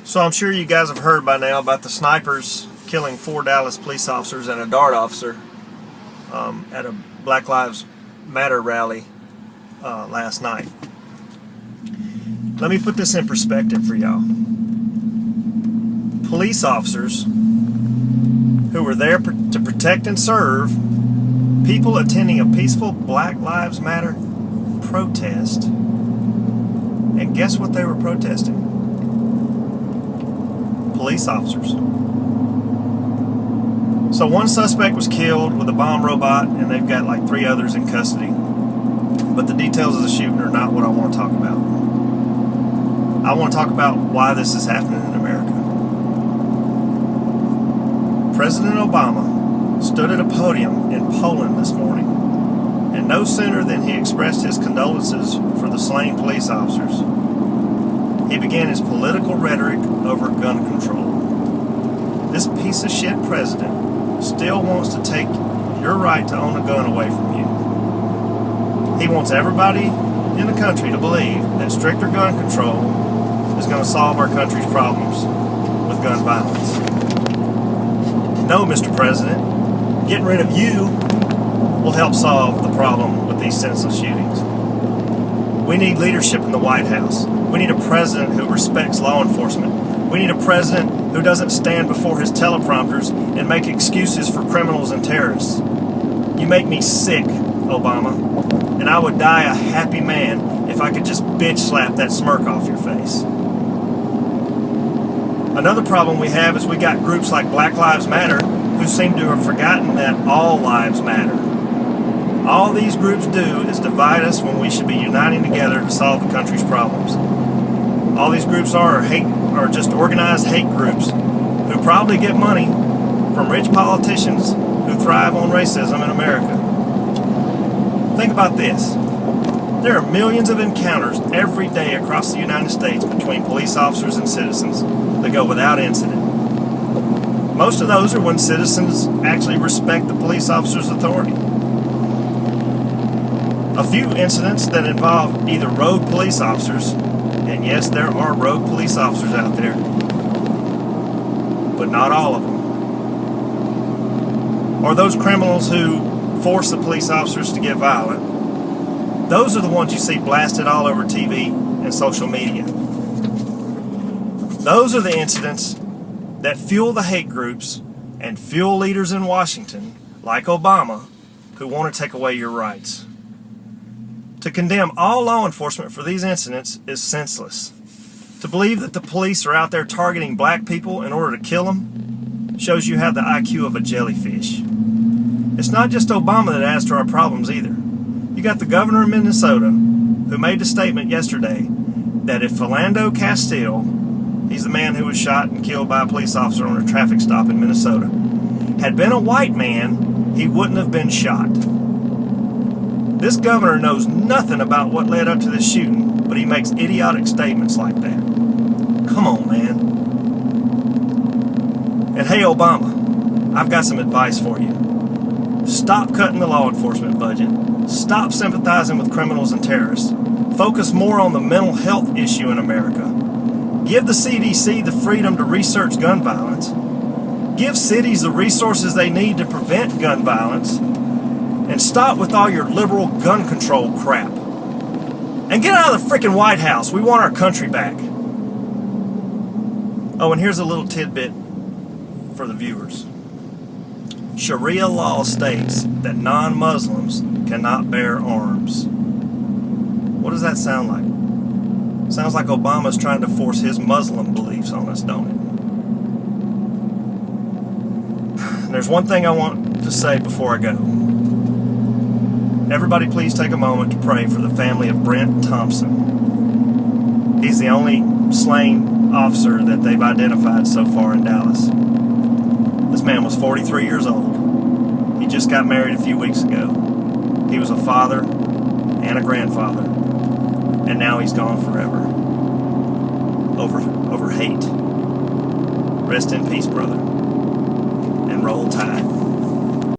So I'm sure you guys have heard by now about the snipers killing 4 Dallas police officers and a DART officer at a Black Lives Matter rally last night. Let me put this in perspective for y'all. Police officers who were there to protect and serve people attending a peaceful Black Lives Matter protest. And guess what they were protesting? Police officers. So one suspect was killed with a bomb robot, and they've got like 3 others in custody. But the details of the shooting are not what I want to talk about. I want to talk about why this is happening in America. President Obama stood at a podium in Poland this morning, and no sooner than he expressed his condolences for the slain police officers, he began his political rhetoric over gun control. This piece of shit president still wants to take your right to own a gun away from you. He wants everybody in the country to believe that stricter gun control is going to solve our country's problems with gun violence. No, Mr. President, getting rid of you will help solve the problem with these senseless shootings. We need leadership in the White House. We need a president who respects law enforcement. We need a president who doesn't stand before his teleprompters and make excuses for criminals and terrorists. You make me sick, Obama, and I would die a happy man if I could just bitch slap that smirk off your face. Another problem we have is we got groups like Black Lives Matter who seem to have forgotten that all lives matter. All these groups do is divide us when we should be uniting together to solve the country's problems. All these groups are just organized hate groups who probably get money from rich politicians who thrive on racism in America. Think about this. There are millions of encounters every day across the United States between police officers and citizens that go without incident. Most of those are when citizens actually respect the police officer's authority. A few incidents that involve either rogue police officers, and yes, there are rogue police officers out there, but not all of them, or those criminals who force the police officers to get violent. Those are the ones you see blasted all over TV and social media. Those are the incidents that fuel the hate groups and fuel leaders in Washington, like Obama, who want to take away your rights. To condemn all law enforcement for these incidents is senseless. To believe that the police are out there targeting black people in order to kill them shows you have the IQ of a jellyfish. It's not just Obama that adds to our problems either. You got the governor of Minnesota who made the statement yesterday that if Philando Castile, he's the man who was shot and killed by a police officer on a traffic stop in Minnesota, had been a white man, he wouldn't have been shot. This governor knows nothing about what led up to this shooting, but he makes idiotic statements like that. Come on, man. And hey, Obama, I've got some advice for you. Stop cutting the law enforcement budget. Stop sympathizing with criminals and terrorists. Focus more on the mental health issue in America. Give the CDC the freedom to research gun violence. Give cities the resources they need to prevent gun violence. And stop with all your liberal gun control crap. And get out of the freaking White House. We want our country back. Oh, and here's a little tidbit for the viewers. Sharia law states that non-Muslims cannot bear arms. What does that sound like? Sounds like Obama's trying to force his Muslim beliefs on us, don't it? And there's one thing I want to say before I go. Everybody please take a moment to pray for the family of Brent Thompson. He's the only slain officer that they've identified so far in Dallas. This man was 43 years old. He just got married a few weeks ago. He was a father and a grandfather. And now he's gone forever. Over hate. Rest in peace, brother. And roll tide.